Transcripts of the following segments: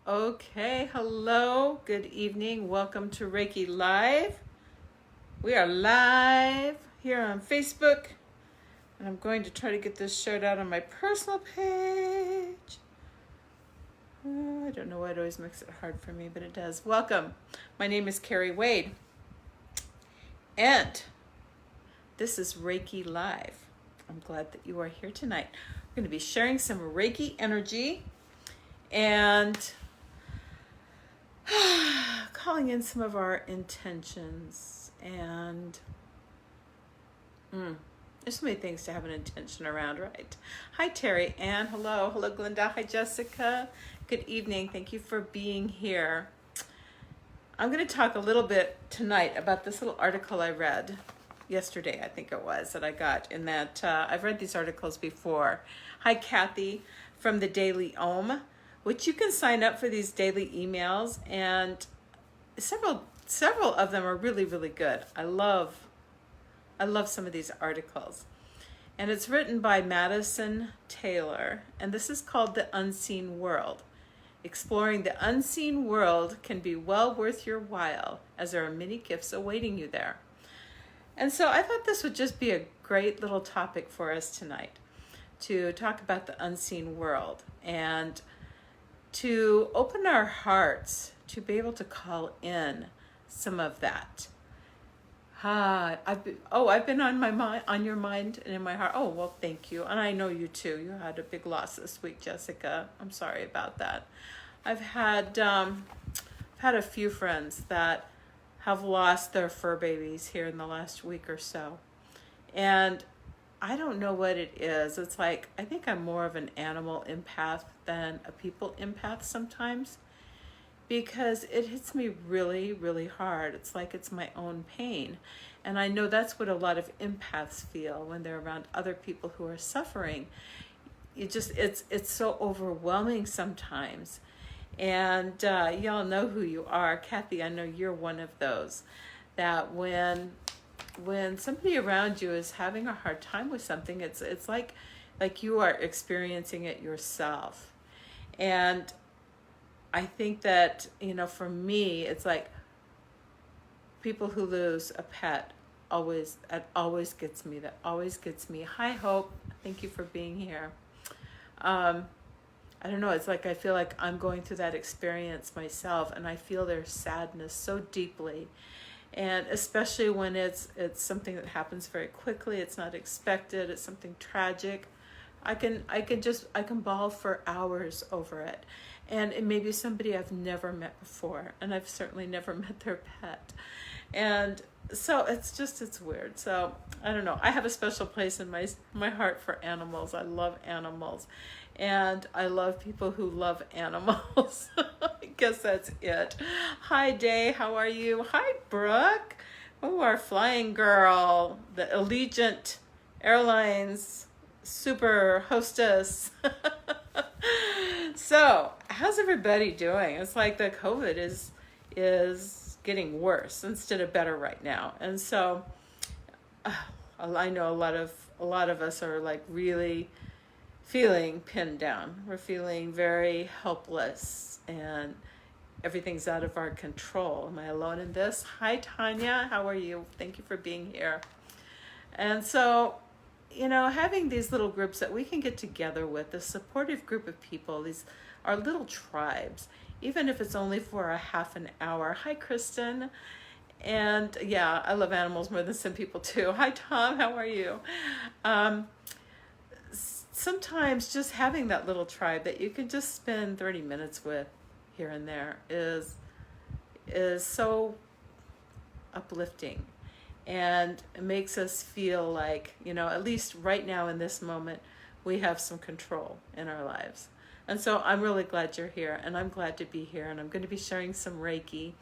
Okay, hello, good evening. Welcome to Reiki Live. We are live here on Facebook, and I'm going to try to get this shared out on my personal page. I don't know why it always makes it hard for me, but it does. Welcome. My name is Kerri Wade, and this is Reiki Live. I'm glad that you are here tonight. We're going to be sharing some Reiki energy and calling in some of our intentions. And there's so many things to have an intention around, right? Hi, Terry Ann. Hello, Glenda. Hi, Jessica. Good evening. Thank you for being here. I'm going to talk a little bit tonight about this little article I read yesterday, I think it was, that I got in that I've read these articles before. Hi, Kathy from the Daily Om, which you can sign up for these daily emails, and several of them are really, really good. I love some of these articles. And it's written by Madison Taylor, and this is called The Unseen World. Exploring the unseen world can be well worth your while, as there are many gifts awaiting you there. And so I thought this would just be a great little topic for us tonight, to talk about the unseen world and to open our hearts to be able to call in some of that. I've been on my mind, on your mind, and in my heart. Oh, well, thank you. And I know you too. You had a big loss this week, Jessica. I'm sorry about that. I've had a few friends that have lost their fur babies here in the last week or so. And I don't know what it is. It's like, I think I'm more of an animal empath than a people empath sometimes, because it hits me really, really hard. It's like it's my own pain. And I know that's what a lot of empaths feel when they're around other people who are suffering. It's so overwhelming sometimes. And y'all know who you are. Kathy, I know you're one of those, that when somebody around you is having a hard time with something, it's like you are experiencing it yourself. And I think that, for me, it's like people who lose a pet always gets me. That always gets me. Hi, Hope. Thank you for being here. I don't know, it's like I feel like I'm going through that experience myself, and I feel their sadness so deeply. And especially when it's something that happens very quickly, it's not expected, it's something tragic. I can bawl for hours over it. And it may be somebody I've never met before, and I've certainly never met their pet. And so it's weird. So I don't know. I have a special place in my heart for animals. I love animals. And I love people who love animals. I guess that's it. Hi, Day. How are you? Hi, Brooke. Oh, our flying girl, the Allegiant Airlines super hostess. So, how's everybody doing? It's like the COVID is getting worse instead of better right now. And so, I know a lot of us are like really feeling pinned down. We're feeling very helpless, and everything's out of our control. Am I alone in this? Hi, Tanya. How are you? Thank you for being here. And so, having these little groups that we can get together with, a supportive group of people, these are little tribes, even if it's only for a half an hour. Hi, Kristen. And yeah, I love animals more than some people too. Hi, Tom. How are you? Sometimes just having that little tribe that you can just spend 30 minutes with here and there is so uplifting, and it makes us feel like, at least right now in this moment, we have some control in our lives. And so I'm really glad you're here, and I'm glad to be here, and I'm going to be sharing some Reiki.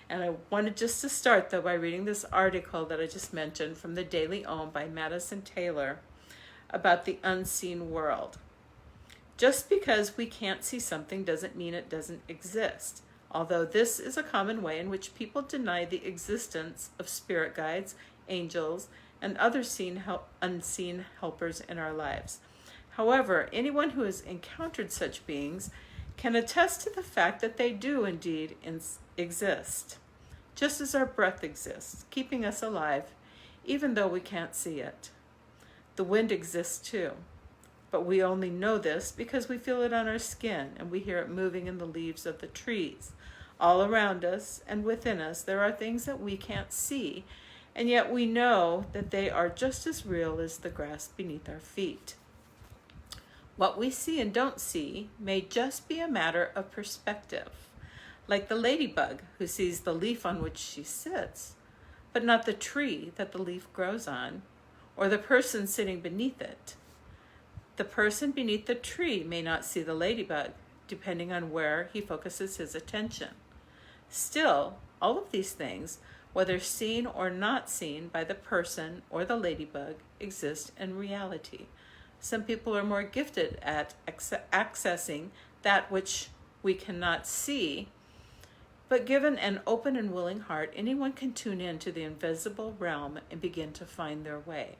And I wanted just to start, though, by reading this article that I just mentioned from the Daily Om by Madison Taylor about the unseen world. Just because we can't see something doesn't mean it doesn't exist. Although this is a common way in which people deny the existence of spirit guides, angels, and other unseen helpers in our lives. However, anyone who has encountered such beings can attest to the fact that they do indeed exist, just as our breath exists, keeping us alive, even though we can't see it. The wind exists too, but we only know this because we feel it on our skin and we hear it moving in the leaves of the trees. All around us and within us, there are things that we can't see, and yet we know that they are just as real as the grass beneath our feet. What we see and don't see may just be a matter of perspective, like the ladybug who sees the leaf on which she sits, but not the tree that the leaf grows on, or the person sitting beneath it. The person beneath the tree may not see the ladybug, depending on where he focuses his attention. Still, all of these things, whether seen or not seen by the person or the ladybug, exist in reality. Some people are more gifted at accessing that which we cannot see, but given an open and willing heart, anyone can tune in to the invisible realm and begin to find their way.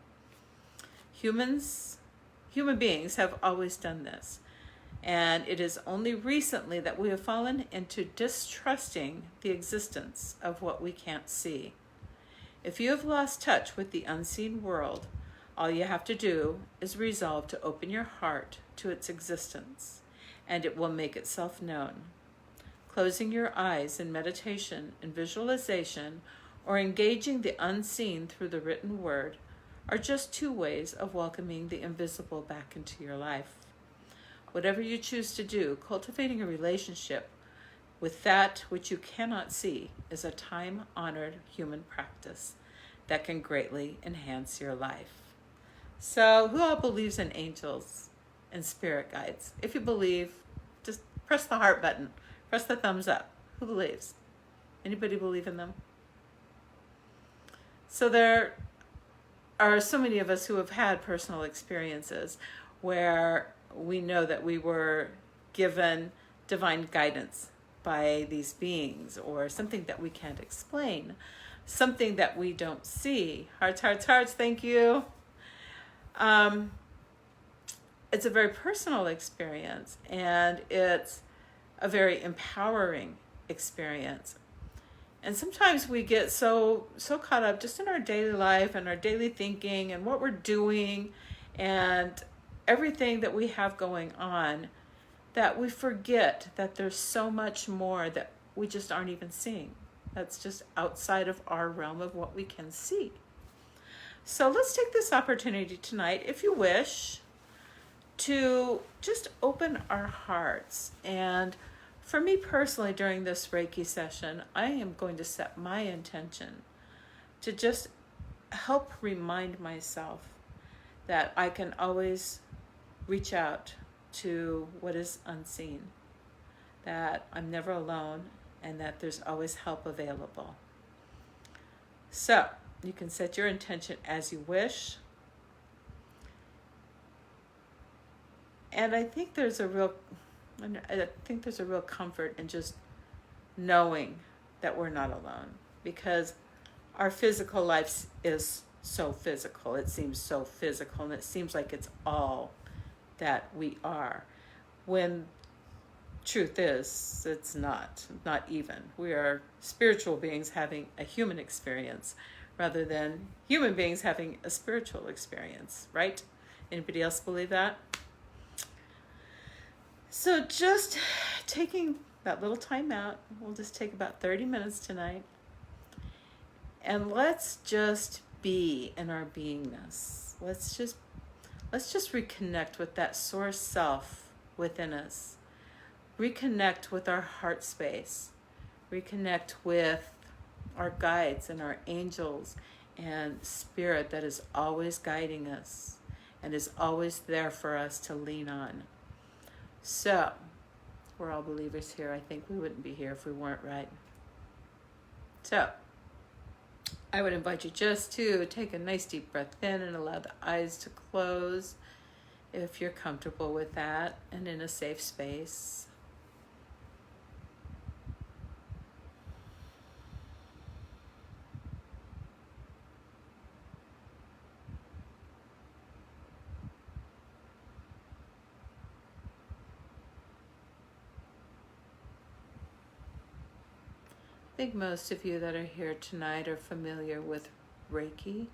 Human beings have always done this, and it is only recently that we have fallen into distrusting the existence of what we can't see. If you have lost touch with the unseen world, all you have to do is resolve to open your heart to its existence, and it will make itself known. Closing your eyes in meditation and visualization, or engaging the unseen through the written word, are just two ways of welcoming the invisible back into your life. Whatever you choose to do, cultivating a relationship with that which you cannot see is a time-honored human practice that can greatly enhance your life. So, who all believes in angels and spirit guides? If you believe, just press the heart button. Press the thumbs up. Who believes? Anybody believe in them? So there are so many of us who have had personal experiences where we know that we were given divine guidance by these beings, or something that we can't explain, something that we don't see. Hearts, hearts, hearts, thank you. It's a very personal experience, and it's a very empowering experience. And sometimes we get so caught up just in our daily life and our daily thinking and what we're doing and everything that we have going on, that we forget that there's so much more that we just aren't even seeing. That's just outside of our realm of what we can see. So let's take this opportunity tonight, if you wish, to just open our hearts. And for me personally, during this Reiki session, I am going to set my intention to just help remind myself that I can always reach out to what is unseen, that I'm never alone, and that there's always help available. So you can set your intention as you wish. And I think there's a real comfort in just knowing that we're not alone, because our physical life is so physical. It seems so physical, and it seems like it's all that we are, when truth is it's not even. We are spiritual beings having a human experience rather than human beings having a spiritual experience, right? Anybody else believe that? So just taking that little time out, we'll just take about 30 minutes tonight, and let's just be in our beingness. Let's just reconnect with that source self within us. Reconnect with our heart space. Reconnect with our guides and our angels and spirit that is always guiding us and is always there for us to lean on. So, we're all believers here. I think we wouldn't be here if we weren't, right? So, I would invite you just to take a nice deep breath in and allow the eyes to close if you're comfortable with that and in a safe space. I think most of you that are here tonight are familiar with Reiki.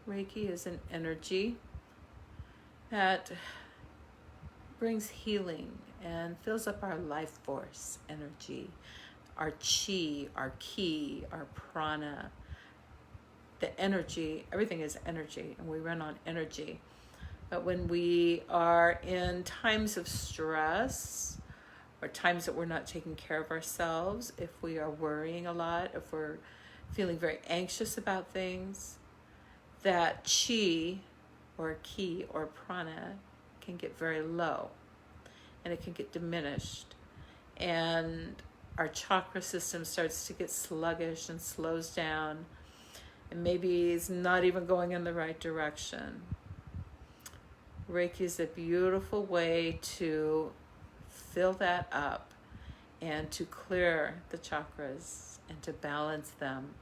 Reiki is an energy that brings healing and fills up our life force energy, our chi, our ki, our prana. The energy, everything is energy, and we run on energy. But when we are in times of stress, or times that we're not taking care of ourselves, if we are worrying a lot, if we're feeling very anxious about things, that chi or ki or prana can get very low, and it can get diminished, and our chakra system starts to get sluggish and slows down, and maybe is not even going in the right direction. Reiki is a beautiful way to fill that up and to clear the chakras and to balance them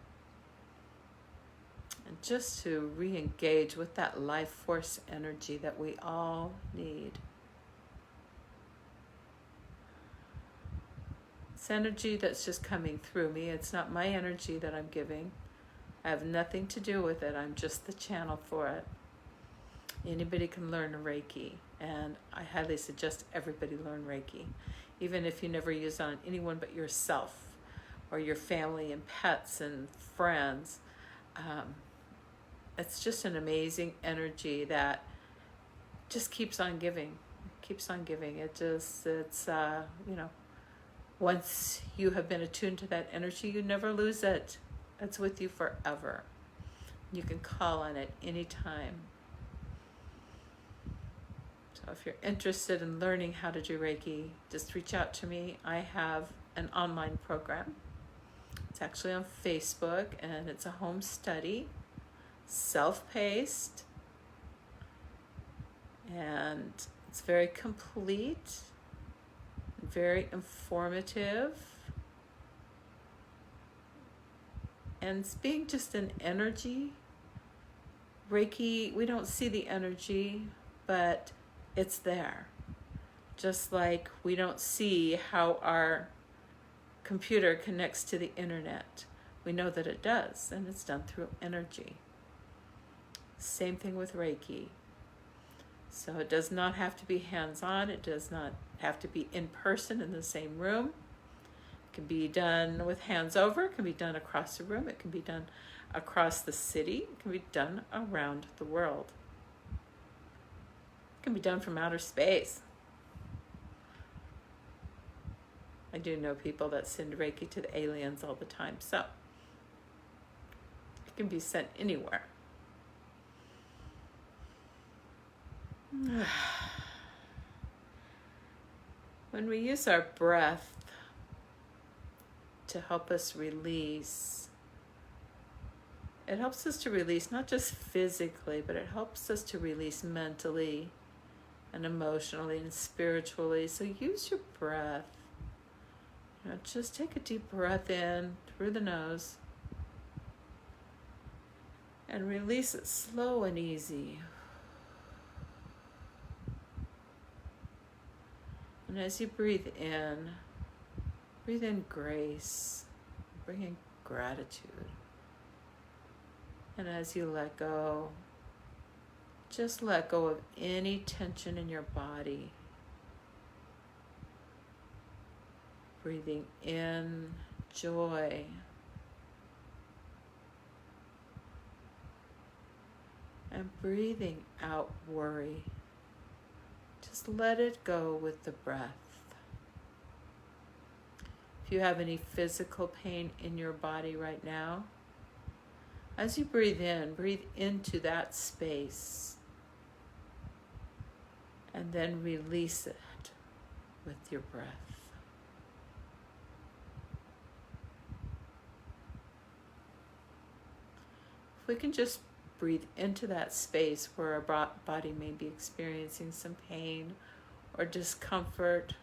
and just to re-engage with that life force energy that we all need. It's energy that's just coming through me. It's not my energy that I'm giving. I have nothing to do with it. I'm just the channel for it. Anybody can learn Reiki, and I highly suggest everybody learn Reiki, even if you never use it on anyone but yourself or your family and pets and friends. It's just an amazing energy that just keeps on giving. Once you have been attuned to that energy, you never lose it. It's with you forever. You can call on it anytime. So if you're interested in learning how to do Reiki, just reach out to me. I have an online program. It's actually on Facebook, and it's a home study, self-paced, and it's very complete, very informative, and it's being just an energy. Reiki, we don't see the energy, but it's there. Just like we don't see how our computer connects to the internet. We know that it does, and it's done through energy. Same thing with Reiki. So it does not have to be hands-on. It does not have to be in person in the same room. It can be done with hands over. It can be done across the room. It can be done across the city. It can be done around the world. It can be done from outer space. I do know people that send Reiki to the aliens all the time, so it can be sent anywhere. When we use our breath to help us release, it helps us to release not just physically, but it helps us to release mentally and emotionally and spiritually. So use your breath. Just take a deep breath in through the nose and release it slow and easy. And as you breathe in grace, bring in gratitude. And as you let go, just let go of any tension in your body. Breathing in joy. And breathing out worry. Just let it go with the breath. If you have any physical pain in your body right now, as you breathe into that space. And then release it with your breath. If we can just breathe into that space where our body may be experiencing some pain or discomfort,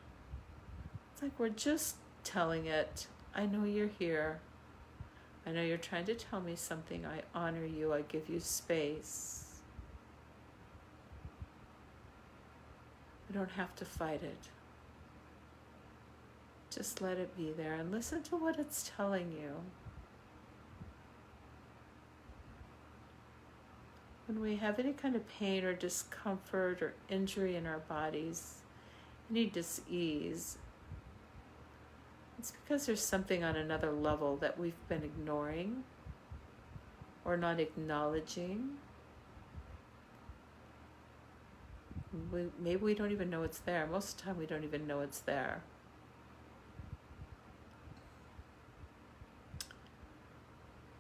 it's like we're just telling it, I know you're here. I know you're trying to tell me something. I honor you. I give you space. We don't have to fight it. Just let it be there and listen to what it's telling you. When we have any kind of pain or discomfort or injury in our bodies, any dis-ease, it's because there's something on another level that we've been ignoring or not acknowledging. Maybe we don't even know it's there. Most of the time we don't even know it's there.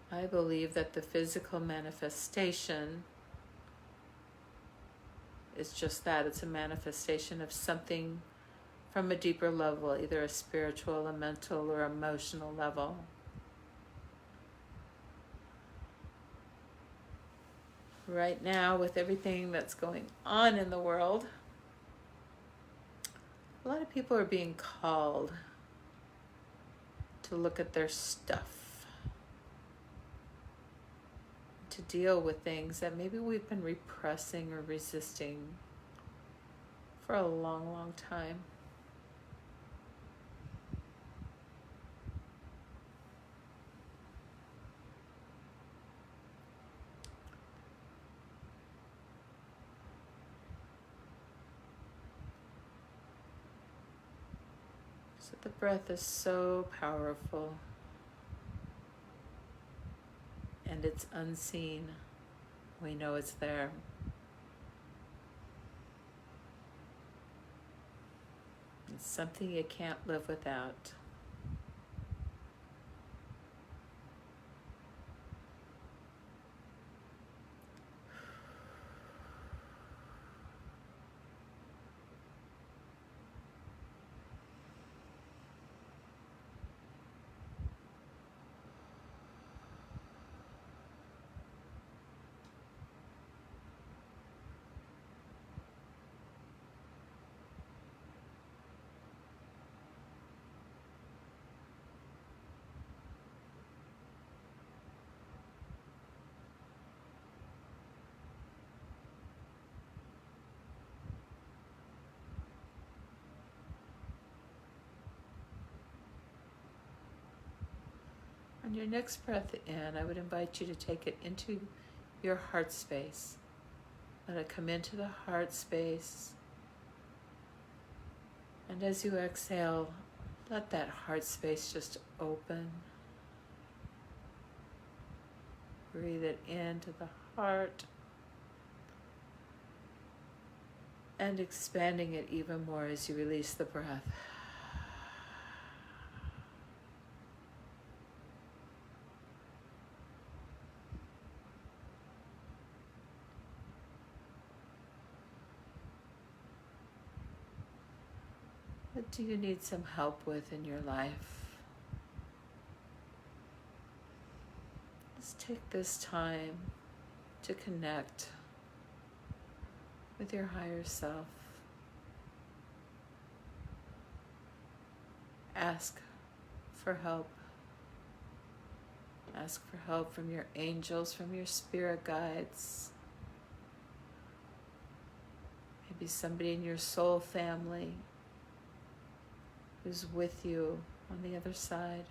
I believe that the physical manifestation is just that. It's a manifestation of something from a deeper level, either a spiritual, a mental, or emotional level. Right now, with everything that's going on in the world, a lot of people are being called to look at their stuff, to deal with things that maybe we've been repressing or resisting for a long, long time. So the breath is so powerful, and it's unseen. We know it's there. It's something you can't live without. On your next breath in, I would invite you to take it into your heart space. Let it come into the heart space. And as you exhale, let that heart space just open. Breathe it into the heart. And expanding it even more as you release the breath. What do you need some help with in your life? Let's take this time to connect with your higher self. Ask for help. Ask for help from your angels, from your spirit guides. Maybe somebody in your soul family who's with you on the other side.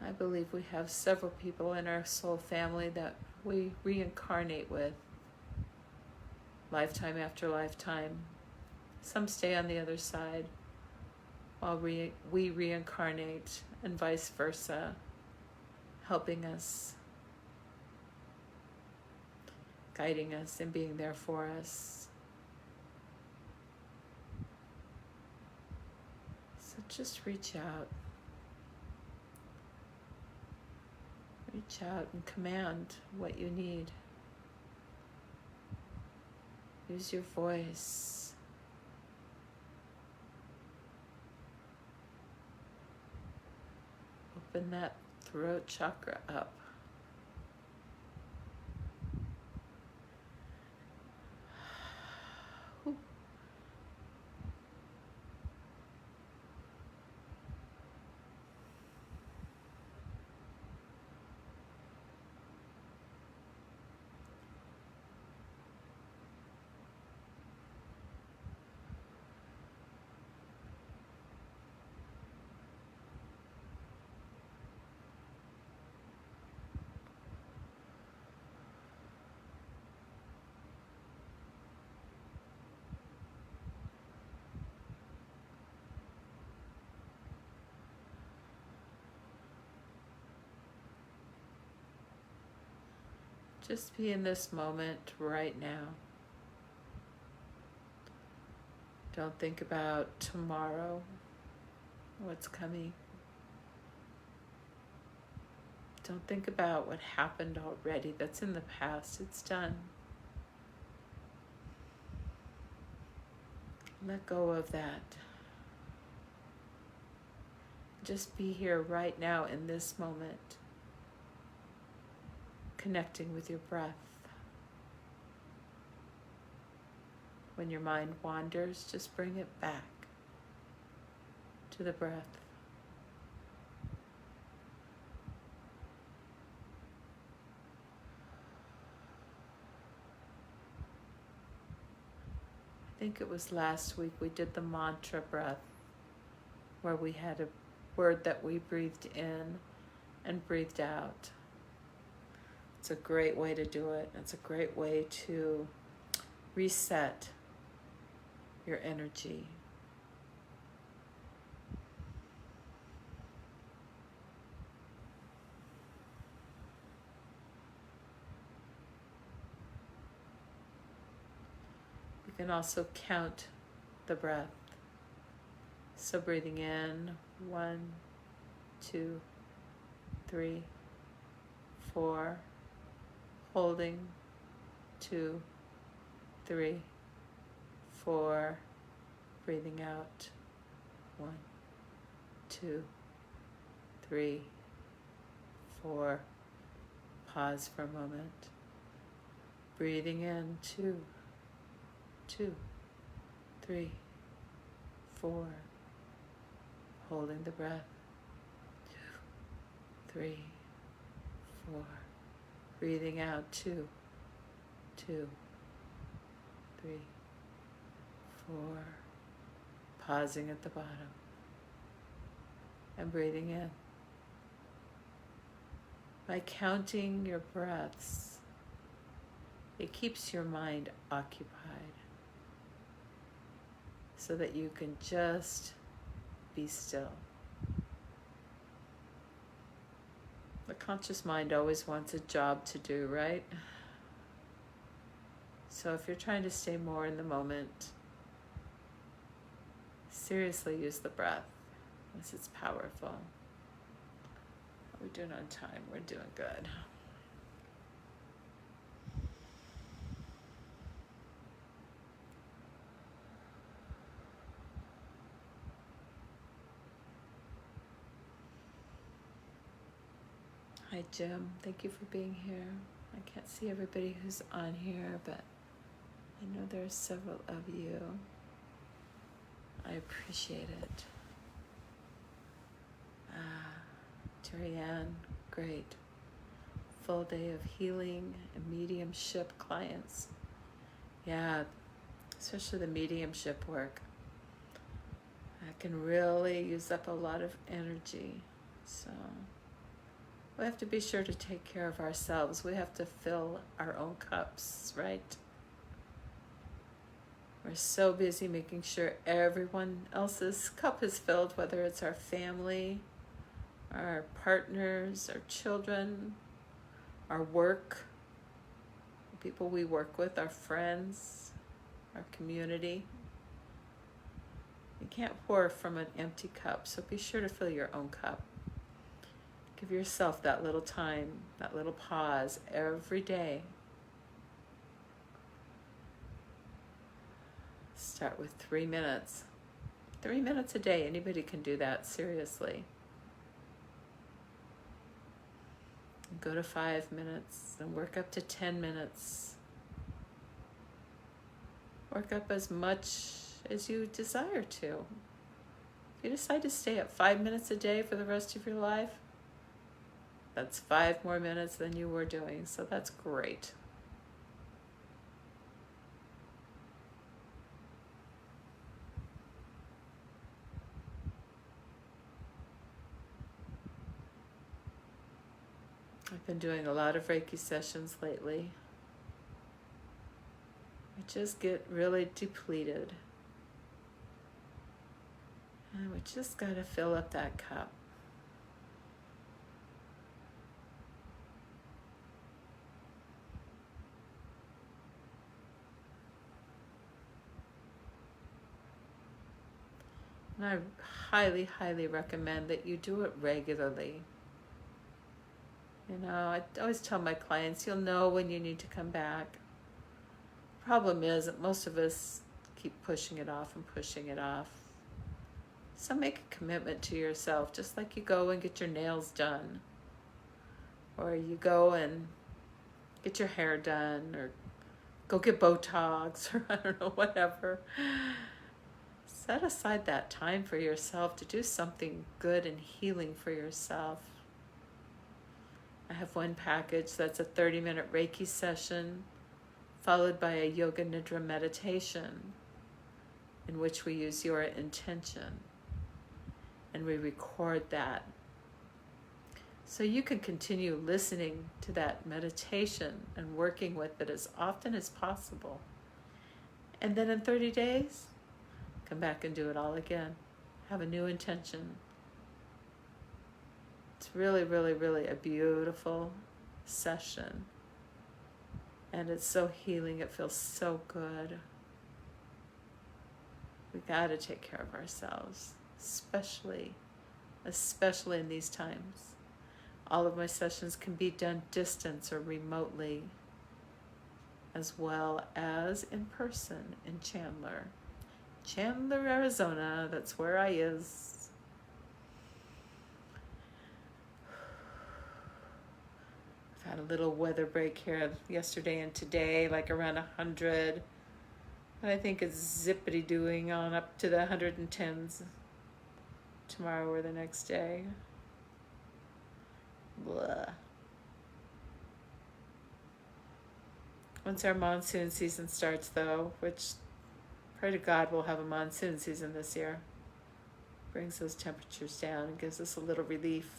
I believe we have several people in our soul family that we reincarnate with, lifetime after lifetime. Some stay on the other side while we reincarnate, and vice versa, helping us, guiding us, and being there for us. So just reach out. Reach out and command what you need. Use your voice. Open that throat chakra up. Just be in this moment right now. Don't think about tomorrow, what's coming. Don't think about what happened already. That's in the past. It's done. Let go of that. Just be here right now in this moment, connecting with your breath. When your mind wanders, just bring it back to the breath. I think it was last week we did the mantra breath, where we had a word that we breathed in and breathed out. It's a great way to do it. It's a great way to reset your energy. You can also count the breath. So breathing in, 1, 2, 3, 4, holding, 2, 3, 4, breathing out, 1, 2, 3, 4, pause for a moment, breathing in, 2, 2, 3, 4, holding the breath, 2, 3, 4, breathing out, 2, 2, 3, 4, pausing at the bottom, and breathing in. By counting your breaths, it keeps your mind occupied so that you can just be still. The conscious mind always wants a job to do, right? So if you're trying to stay more in the moment, seriously use the breath, because it's powerful. We're doing on time. We're doing good. Hi, Jim. Thank you for being here. I can't see everybody who's on here, but I know there are several of you. I appreciate it. Terry Ann, great. Full day of healing and mediumship clients. Yeah, especially the mediumship work. That can really use up a lot of energy. So we have to be sure to take care of ourselves. We have to fill our own cups, right? We're so busy making sure everyone else's cup is filled, whether it's our family, our partners, our children, our work, the people we work with, our friends, our community. You can't pour from an empty cup, so be sure to fill your own cup. Give yourself that little time, that little pause every day. Start with 3 minutes. 3 minutes a day. Anybody can do that, seriously. Go to 5 minutes and work up to 10 minutes. Work up as much as you desire to. If you decide to stay at 5 minutes a day for the rest of your life, that's 5 more minutes than you were doing, so that's great. I've been doing a lot of Reiki sessions lately. We just get really depleted. And we just got to fill up that cup. And I highly, highly recommend that you do it regularly. I always tell my clients, you'll know when you need to come back. Problem is that most of us keep pushing it off and pushing it off. So make a commitment to yourself, just like you go and get your nails done, or you go and get your hair done, or go get Botox, or I don't know, whatever. Set aside that time for yourself to do something good and healing for yourself. I have one package that's a 30-minute Reiki session followed by a Yoga Nidra meditation in which we use your intention and we record that. So you can continue listening to that meditation and working with it as often as possible. And then in 30 days, come back and do it all again. Have a new intention. It's really, really, really a beautiful session. And it's so healing. It feels so good. We got to take care of ourselves, especially in these times. All of my sessions can be done distance or remotely, as well as in person in Chandler, Arizona. That's where I is. I've had a little weather break here yesterday and today, like around 100. And I think it's zippity doing on up to the 110s tomorrow or the next day. Blah. Once our monsoon season starts, though, which pray to God we'll have a monsoon season this year, brings those temperatures down and gives us a little relief.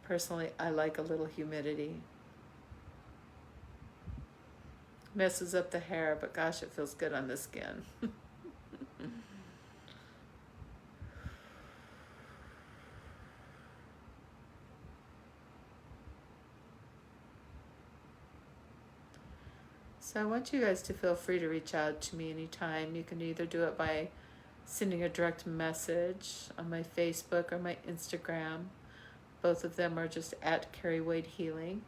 Personally, I like a little humidity. Messes up the hair, but gosh, it feels good on the skin. So I want you guys to feel free to reach out to me anytime. You can either do it by sending a direct message on my Facebook or my Instagram. Both of them are just at Kerri Wade Healing,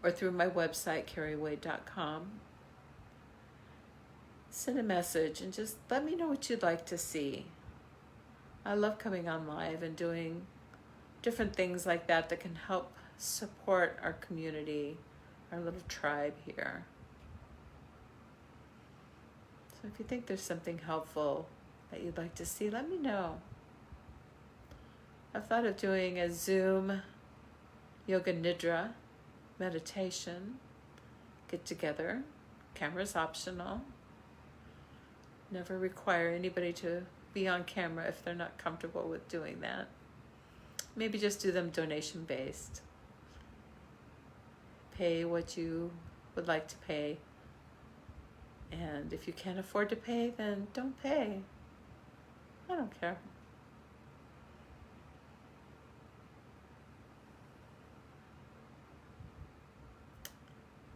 or through my website, kerriwade.com. Send a message and just let me know what you'd like to see. I love coming on live and doing different things like that that can help support our community, our little tribe here. So if you think there's something helpful that you'd like to see, let me know. I've thought of doing a Zoom Yoga Nidra meditation get together. Camera's optional. Never require anybody to be on camera if they're not comfortable with doing that. Maybe just do them donation based. Pay what you would like to pay. And if you can't afford to pay, then don't pay. I don't care.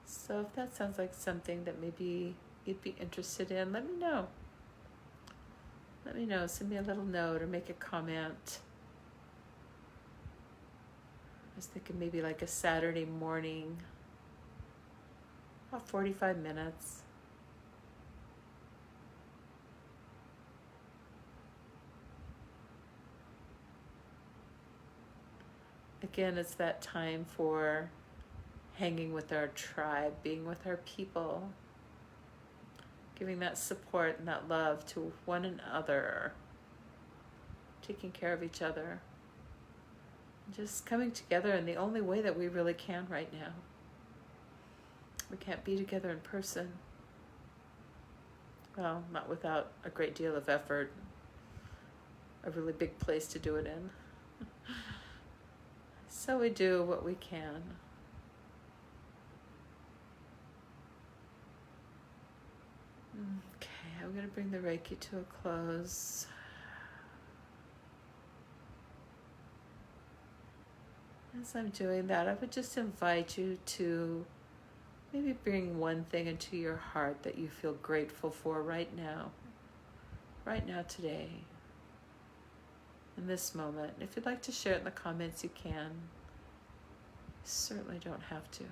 So if that sounds like something that maybe you'd be interested in, let me know. Let me know. Send me a little note or make a comment. I was thinking maybe like a Saturday morning, about 45 minutes. Again, it's that time for hanging with our tribe, being with our people, giving that support and that love to one another, taking care of each other, just coming together in the only way that we really can right now. We can't be together in person. Well, not without a great deal of effort, a really big place to do it in. So we do what we can. Okay, I'm going to bring the Reiki to a close. As I'm doing that, I would just invite you to maybe bring one thing into your heart that you feel grateful for right now. right now, today, in this moment. If you'd like to share it in the comments, you can. You certainly don't have to.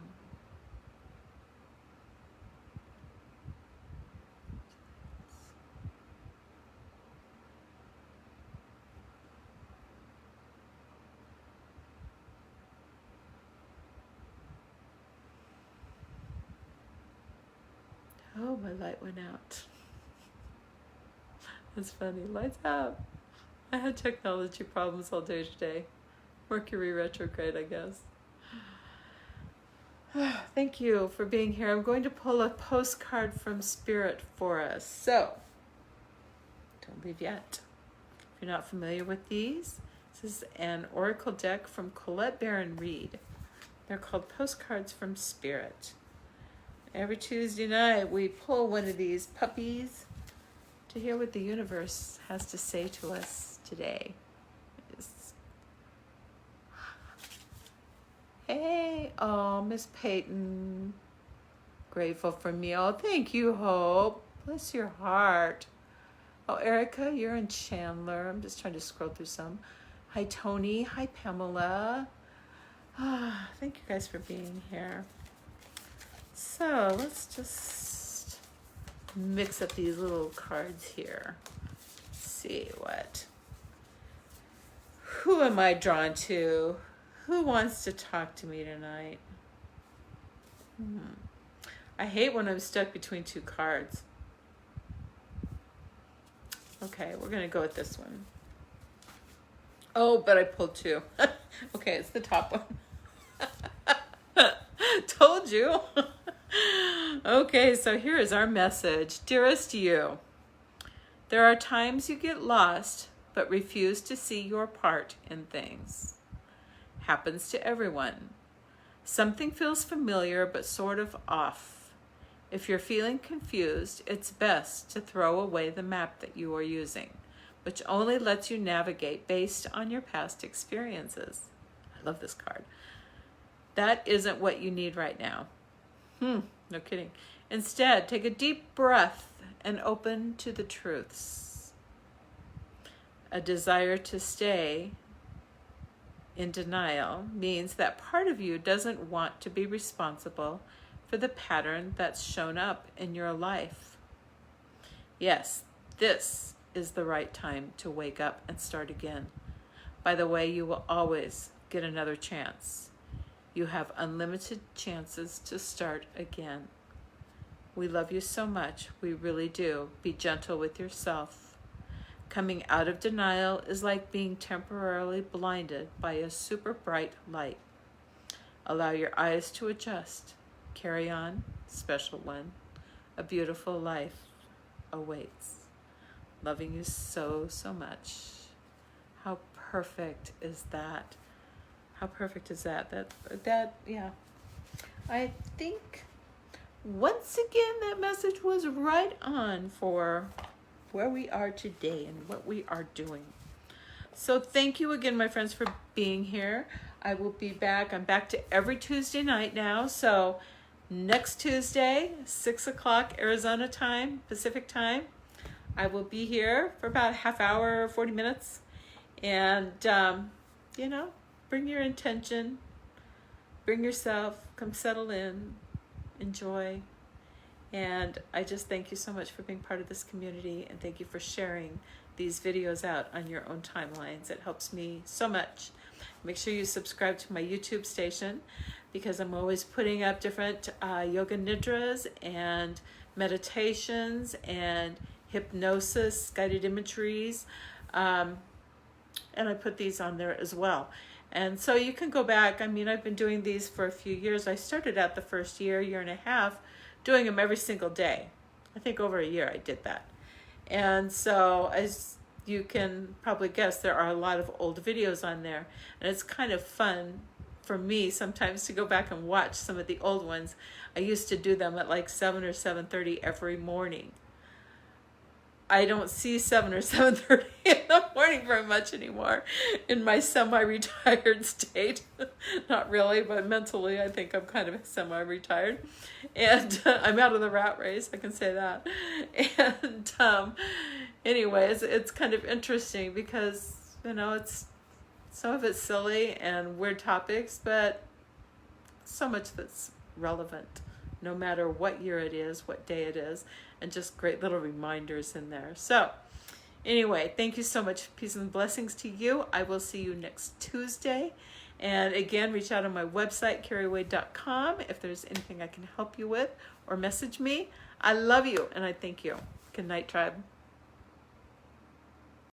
Oh, my light went out. That's funny. Lights out. I had technology problems all day today. Mercury retrograde, I guess. Thank you for being here. I'm going to pull a postcard from Spirit for us. So, don't leave yet. If you're not familiar with these, this is an oracle deck from Colette Baron Reed. They're called Postcards from Spirit. Every Tuesday night, we pull one of these puppies to hear what the universe has to say to us today. Hey, oh, Miss Peyton. Grateful for me. Oh, thank you, Hope. Bless your heart. Oh, Erica, you're in Chandler. I'm just trying to scroll through some. Hi, Tony. Hi, Pamela. Thank you guys for being here. So let's just mix up these little cards here. Let's see what. Who am I drawn to? Who wants to talk to me tonight? I hate when I'm stuck between two cards. Okay, we're going to go with this one. Oh, but I pulled two. Okay, it's the top one. Told you. Okay, so here is our message. Dearest you, there are times you get lost but refuse to see your part in things. Happens to everyone. Something feels familiar but sort of off. If you're feeling confused, it's best to throw away the map that you are using, which only lets you navigate based on your past experiences. I love this card. That isn't what you need right now. No kidding. Instead, take a deep breath and open to the truths. A desire to stay in denial means that part of you doesn't want to be responsible for the pattern that's shown up in your life. Yes, this is the right time to wake up and start again. By the way, you will always get another chance. You have unlimited chances to start again. We love you so much. We really do. Be gentle with yourself. Coming out of denial is like being temporarily blinded by a super bright light. Allow your eyes to adjust. Carry on, special one. A beautiful life awaits. Loving you so, so much. How perfect is that? How perfect is that? That, yeah. I think, once again, that message was right on for where we are today and what we are doing. So thank you again, my friends, for being here. I will be back. I'm back to every Tuesday night now. So next Tuesday, 6 o'clock Arizona time, Pacific time, I will be here for about a half hour, 40 minutes. And, bring your intention, bring yourself, come settle in, enjoy. And I just thank you so much for being part of this community, and thank you for sharing these videos out on your own timelines. It helps me so much. Make sure you subscribe to my YouTube station, because I'm always putting up different yoga nidras and meditations and hypnosis, guided imageries. And I put these on there as well. And so you can go back. I mean, I've been doing these for a few years. I started out the first year and a half, doing them every single day. I think over a year I did that. And so as you can probably guess, there are a lot of old videos on there. And it's kind of fun for me sometimes to go back and watch some of the old ones. I used to do them at like 7 or 7:30 every morning. I don't see 7 or 7:30 in the morning very much anymore in my semi-retired state. Not really, but mentally I think I'm kind of semi-retired. And I'm out of the rat race, I can say that. And anyways, it's kind of interesting because, it's some of it's silly and weird topics, but so much that's relevant no matter what year it is, what day it is, and just great little reminders in there. So anyway, thank you so much. Peace and blessings to you. I will see you next Tuesday. And again, reach out on my website, kerriwade.com, if there's anything I can help you with, or message me. I love you and I thank you. Good night, tribe.